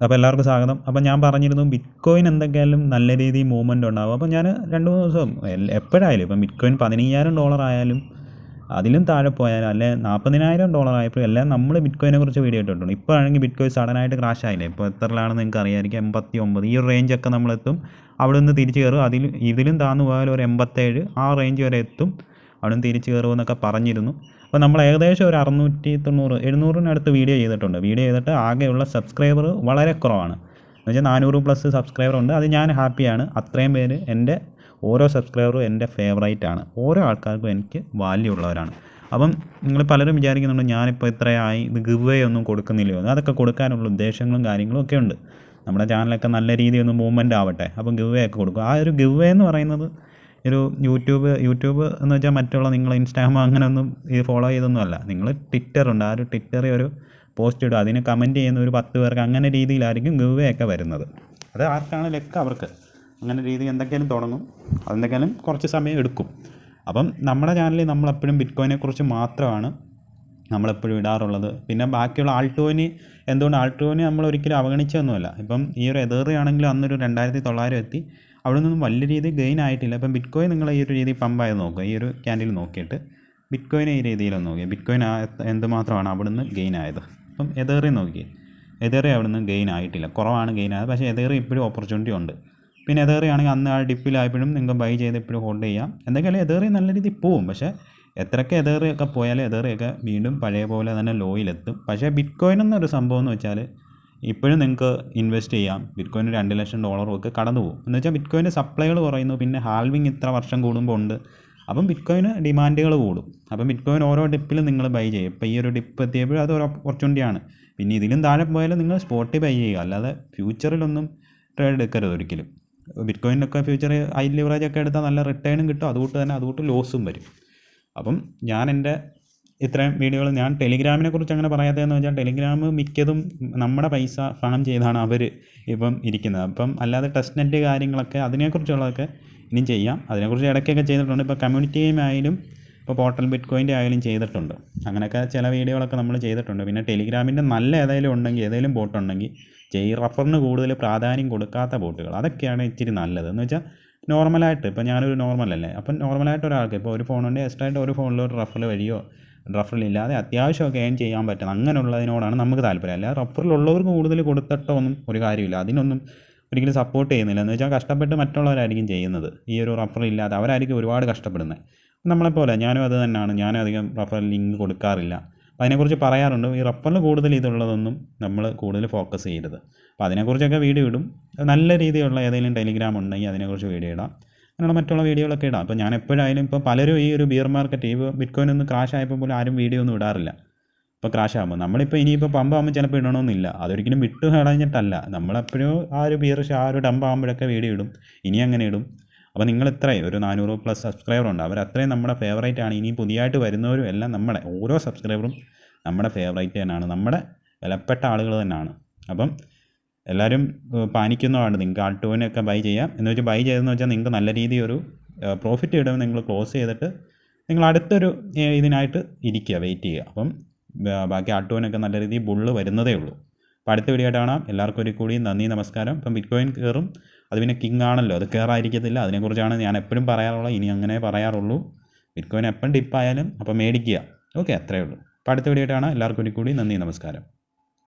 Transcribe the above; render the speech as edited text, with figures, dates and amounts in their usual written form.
അപ്പോൾ എല്ലാവർക്കും സ്വാഗതം. അപ്പോൾ ഞാൻ പറഞ്ഞിരുന്നു ബിറ്റ്കോയിൻ എന്തൊക്കെയായാലും നല്ല രീതിയിൽ മൂവ്മെൻറ്റ് ഉണ്ടാകും. അപ്പോൾ ഞാൻ 2-3 ദിവസം എപ്പോഴായാലും ഇപ്പം ബിറ്റ്കോയിൻ $15,000 ആയാലും അതിലും താഴെ പോയാലും അല്ലെ $40,000 ആയപ്പോഴും എല്ലാം നമ്മൾ ബിറ്റ്കോയിനെ കുറിച്ച് വീഡിയോ ഇട്ടിട്ടുണ്ട്. ഇപ്പോഴാണെങ്കിൽ ബിറ്റ്കോയിൻ സഡനായിട്ട് ക്രാഷ് ആയില്ലേ. ഇപ്പോൾ എത്രയിലാണെന്ന് നിങ്ങൾക്ക് അറിയാമായിരിക്കും. 89 ഈ ഒരു റേഞ്ചൊക്കെ നമ്മളെത്തും. അവിടെ നിന്ന് തിരിച്ച് കയറും. ഇതിലും താഴ്ന്നു പോയാൽ ഒരു 87 ആ റേഞ്ച് വരെ എത്തും. അവിടെ നിന്ന് തിരിച്ച് കയറുമെന്നൊക്കെ പറഞ്ഞിരുന്നു. അപ്പോൾ നമ്മൾ ഏകദേശം ഒരു 690 700-നടുത്ത് വീഡിയോ ചെയ്തിട്ട് ആകെയുള്ള സബ്സ്ക്രൈബർ വളരെ കുറവാണ്. എന്ന് വെച്ചാൽ 400+ സബ്സ്ക്രൈബർ ഉണ്ട്. അത് ഞാൻ ഹാപ്പിയാണ്. അത്രയും പേര് എൻ്റെ ഓരോ സബ്സ്ക്രൈബറും എൻ്റെ ഫേവറേറ്റാണ്. ഓരോ ആൾക്കാർക്കും എനിക്ക് വാല്യൂ ഉള്ളവരാണ്. അപ്പം നിങ്ങൾ പലരും വിചാരിക്കുന്നുണ്ട് ഞാനിപ്പോൾ ഇത്രയായി ഇത് ഗിവ് അവേ ഒന്നും കൊടുക്കുന്നില്ലയോ എന്ന്. അതൊക്കെ കൊടുക്കാനുള്ള ഉദ്ദേശങ്ങളും കാര്യങ്ങളും ഒക്കെ ഉണ്ട്. നമ്മുടെ ചാനലൊക്കെ നല്ല രീതിയിൽ ഒന്ന് മൂവ്മെൻ്റ് ആവട്ടെ. അപ്പം ഗിവ് അവേ ഒക്കെ കൊടുക്കും. ആ ഒരു ഗിവ് അവേ എന്ന് പറയുന്നത് ഒരു യൂട്യൂബ് എന്ന് വെച്ചാൽ മറ്റുള്ള നിങ്ങൾ ഇൻസ്റ്റാഗ്രാം അങ്ങനെയൊന്നും ഇത് ഫോളോ ചെയ്തൊന്നും അല്ല. നിങ്ങൾ ട്വിറ്ററുണ്ട്. ആ ഒരു ട്വിറ്ററിൽ ഒരു പോസ്റ്റ് ഇടുക, അതിന് കമൻറ്റ് ചെയ്യുന്ന ഒരു 10 പേർക്ക് അങ്ങനെ രീതിയിലായിരിക്കും ഗിവ് അവേ ഒക്കെ വരുന്നത്. അത് ആർക്കാണ് ലക്ക് അവർക്ക് അങ്ങനെ രീതി എന്തൊക്കെയാലും തുടങ്ങും. അതെന്തൊക്കെയാലും കുറച്ച് സമയം എടുക്കും. അപ്പം നമ്മുടെ ചാനലിൽ നമ്മളെപ്പോഴും ബിറ്റ്കോയിനെക്കുറിച്ച് മാത്രമാണ് നമ്മളെപ്പോഴും ഇടാറുള്ളത്. പിന്നെ ബാക്കിയുള്ള ആൾട്ടോയിന് എന്തുകൊണ്ട് ആൾട്ടോയിന് നമ്മൾ ഒരിക്കലും അവഗണിച്ചൊന്നുമല്ല. ഇപ്പം ഈ ഒരു എതേറിയം ആണെങ്കിലും അന്നൊരു 2,900 എത്തി. അവിടെ നിന്നും വലിയ രീതിയിൽ ഗെയിൻ ആയിട്ടില്ല. ഇപ്പം ബിറ്റ്കോയിൻ നിങ്ങൾ ഈ ഒരു രീതിയിൽ പമ്പായത് നോക്കുക. ഈ ഒരു ക്യാൻഡിൽ നോക്കിയിട്ട് ബിറ്റ്കോയിനെ ഈ രീതിയിലൊന്ന് നോക്കിയാൽ ബിറ്റ്കോയിൻ എന്തുമാത്രമാണ് അവിടെ നിന്ന് ഗെയിൻ ആയത്. അപ്പം എതേറിയം നോക്കിയേ, എതേറിയം അവിടെ നിന്ന് ഗെയിൻ ആയിട്ടില്ല, കുറവാണ് ഗെയിൻ ആയത്. പക്ഷേ എതേറിയം ഇപ്പോഴും ഓപ്പർച്യൂണിറ്റി ഉണ്ട്. പിന്നെ എതേറിയം ആണെങ്കിൽ അന്ന് ആ ഡിപ്പിലായപ്പോഴും നിങ്ങൾക്ക് ബൈ ചെയ്ത് ഇപ്പോഴും ഹോൾഡ് ചെയ്യാം. എന്തൊക്കെയാലും എതേറിയം നല്ല രീതിയിൽ പോവും. പക്ഷേ എത്രയൊക്കെ എതേറിയൊക്കെ പോയാലും എതേറിയൊക്കെ വീണ്ടും പഴയ പോലെ തന്നെ ലോയിലെത്തും. പക്ഷേ ബിറ്റ്കോയിൻ എന്നൊരു സംഭവം എന്ന് വെച്ചാൽ ഇപ്പോഴും നിങ്ങൾക്ക് ഇൻവെസ്റ്റ് ചെയ്യാം. ബിറ്റ്കോയിന് $2 ലക്ഷം ഒക്കെ കടന്നു പോകും. എന്ന് വെച്ചാൽ ബിറ്റ്കോയിൻ്റെ സപ്ലൈകൾ കുറയുന്നു. പിന്നെ ഹാൽവിങ് ഇത്ര വർഷം കൂടുമ്പോൾ ഉണ്ട്. അപ്പം ബിറ്റ്കോയിന് ഡിമാൻഡുകൾ കൂടും. അപ്പം ബിറ്റ്കോയിൻ ഓരോ ഡിപ്പിലും നിങ്ങൾ ബൈ ചെയ്യും. ഇപ്പോൾ ഈ ഒരു ഡിപ്പ് എത്തിയപ്പോഴും അത് ഒരു ഓപ്പർച്യൂണിറ്റിയാണ്. പിന്നെ ഇതിലും താഴെ പോയാലും നിങ്ങൾ സ്പോട്ടിൽ ബൈ ചെയ്യുക, അല്ലാതെ ഫ്യൂച്ചറിലൊന്നും ട്രേഡ് എടുക്കരുത് ഒരിക്കലും. ബിറ്റ്കോയിനൊക്കെ ഫ്യൂച്ചർ ഹൈ ലിവറേജ് ഒക്കെ എടുത്താൽ നല്ല റിട്ടേണും കിട്ടും. അതുകൊണ്ട് ലോസും വരും. അപ്പം ഞാൻ എൻ്റെ ഇത്രയും വീഡിയോകൾ ഞാൻ ടെലിഗ്രാമിനെ കുറിച്ച് അങ്ങനെ പറയാത്തതെന്ന് വെച്ചാൽ ടെലിഗ്രാം മിക്കതും നമ്മുടെ പൈസ ഫാം ചെയ്താണ് അവർ ഇപ്പം ഇരിക്കുന്നത്. അപ്പം അല്ലാതെ ടെസ്റ്റ് നെറ്റ് കാര്യങ്ങളൊക്കെ അതിനെക്കുറിച്ചുള്ളതൊക്കെ ഇനിയും ചെയ്യാം. അതിനെക്കുറിച്ച് ഇടയ്ക്കൊക്കെ ചെയ്തിട്ടുണ്ട്. ഇപ്പോൾ കമ്മ്യൂണിറ്റി ഗെയിം ആയാലും ഇപ്പോൾ പോർട്ടൽ ബിറ്റ്കോയിൻ്റെ ആയാലും ചെയ്തിട്ടുണ്ട്. അങ്ങനെയൊക്കെ ചില വീഡിയോകളൊക്കെ നമ്മൾ ചെയ്തിട്ടുണ്ട്. പിന്നെ ടെലിഗ്രാമിൻ്റെ നല്ല ഏതെങ്കിലും ഉണ്ടെങ്കിൽ, ഏതെങ്കിലും ബോട്ട് ഉണ്ടെങ്കിൽ റഫറിന് കൂടുതൽ പ്രാധാന്യം കൊടുക്കാത്ത ബോട്ടുകൾ, അതൊക്കെയാണ് ഇച്ചിരി നല്ലത്. എന്ന് വെച്ചാൽ നോർമലായിട്ട് ഇപ്പോൾ ഞാനൊരു നോർമലല്ലേ, അപ്പം നോർമലായിട്ട് ഒരാൾക്ക് ഇപ്പോൾ ഒരു ഫോണുണ്ടെങ്കിൽ എക്സ്ട്രാ ആയിട്ട് ഒരു ഫോണിൽ ഒരു റഫറൽ വഴിയോ റഫറിലില്ലാതെ അത്യാവശ്യമൊക്കെ ഏൺ ചെയ്യാൻ പറ്റുന്ന അങ്ങനെയുള്ളതിനോടാണ് നമുക്ക് താല്പര്യം. അല്ലാതെ റഫറിലുള്ളവർക്ക് കൂടുതൽ കൊടുത്തിട്ടോ ഒന്നും ഒരു കാര്യമില്ല. അതിനൊന്നും ഒരിക്കലും സപ്പോർട്ട് ചെയ്യുന്നില്ല. എന്ന് വെച്ചാൽ കഷ്ടപ്പെട്ട് മറ്റുള്ളവരായിരിക്കും ചെയ്യുന്നത്. ഈ ഒരു റഫറില്ലാതെ അവരായിരിക്കും ഒരുപാട് കഷ്ടപ്പെടുന്നത്. നമ്മളെപ്പോലെ ഞാനും അത് തന്നെയാണ്. ഞാനും അധികം റഫറൽ ലിങ്ക് കൊടുക്കാറില്ല. അപ്പോൾ അതിനെക്കുറിച്ച് പറയാറുണ്ട്. ഈ റഫറിൽ കൂടുതൽ ഇതുള്ളതൊന്നും നമ്മൾ കൂടുതൽ ഫോക്കസ് ചെയ്യരുത്. അപ്പോൾ അതിനെക്കുറിച്ചൊക്കെ വീഡിയോ ഇടും. നല്ല രീതിയിലുള്ള ഏതെങ്കിലും ടെലിഗ്രാം ഉണ്ടെങ്കിൽ അതിനെക്കുറിച്ച് വീഡിയോ ഇടാം. അങ്ങനെയുള്ള മറ്റുള്ള വീഡിയോകളൊക്കെ ഇടാം. അപ്പോൾ ഞാൻ എപ്പോഴായാലും ഇപ്പോൾ പലരും ഈ ഒരു ബിയർ മാർക്കറ്റ് ഈ ബിറ്റ്കോയിൻ ഒന്ന് ക്രാഷ് ആയപ്പോൾ പോലും ആരും വീഡിയോ ഒന്നും ഇടാറില്ല. ഇപ്പോൾ ക്രാഷ് ആകുമ്പോൾ നമ്മളിപ്പോൾ ഇനിയിപ്പോൾ പമ്പാകുമ്പോൾ ചിലപ്പോൾ ഇടണമെന്നില്ല. അതൊരിക്കലും വിട്ട് കളഞ്ഞിട്ടല്ല. നമ്മളെപ്പോഴും ആ ഒരു ആ ഒരു ഡംപ് ആകുമ്പോഴൊക്കെ വീഡിയോ ഇടും. ഇനി അങ്ങനെ ഇടും. അപ്പോൾ നിങ്ങൾ ഇത്രയും ഒരു 400+ സബ്സ്ക്രൈബർ ഉണ്ട്. അവരത്രയും നമ്മുടെ ഫേവറേറ്റ് ആണ്. ഇനി പുതിയതായിട്ട് വരുന്നവരും എല്ലാം നമ്മുടെ ഓരോ സബ്സ്ക്രൈബറും നമ്മുടെ ഫേവറേറ്റ് തന്നെയാണ്. നമ്മുടെ വിലപ്പെട്ട ആളുകൾ തന്നെയാണ്. അപ്പം എല്ലാവരും പാനിക്കുന്നതാണ്. നിങ്ങൾക്ക് ആൾട്ടോയിനൊക്കെ ബൈ ചെയ്യാം. എന്ന് വെച്ചാൽ ബൈ ചെയ്തെന്ന് വെച്ചാൽ നിങ്ങൾക്ക് നല്ല രീതിയിൽ ഒരു പ്രോഫിറ്റ് കിട്ടുമ്പോൾ നിങ്ങൾ ക്ലോസ് ചെയ്തിട്ട് നിങ്ങൾ അടുത്തൊരു ഇതിനായിട്ട് ഇരിക്കുക, വെയിറ്റ് ചെയ്യുക. അപ്പം ബാക്കി ആൾട്ടോയിനൊക്കെ നല്ല രീതിയിൽ ബുള്ള് വരുന്നതേ ഉള്ളൂ. അപ്പോൾ അടുത്ത വീഡിയോ ആയിട്ട് കാണാം. എല്ലാവർക്കും ഒരു കൂടി നന്ദി, നമസ്കാരം. ഇപ്പം ബിറ്റ്കോയിൻ കയറും. അത് പിന്നെ കിങ് ആണല്ലോ, അത് കയറാതിരിക്കത്തില്ല. അതിനെക്കുറിച്ചാണ് ഞാൻ എപ്പോഴും പറയാറുള്ളത്. ഇനി അങ്ങനെ പറയാറുള്ളൂ. ബിറ്റ്കോയിൻ എപ്പം ഡിപ്പായാലും അപ്പം മേടിക്കുക. ഓക്കെ, അത്രയേ ഉള്ളൂ. അപ്പോൾ അടുത്ത വീഡിയോ ആയിട്ട് കാണാം. എല്ലാവർക്കും ഒരു കൂടി നന്ദി, നമസ്കാരം.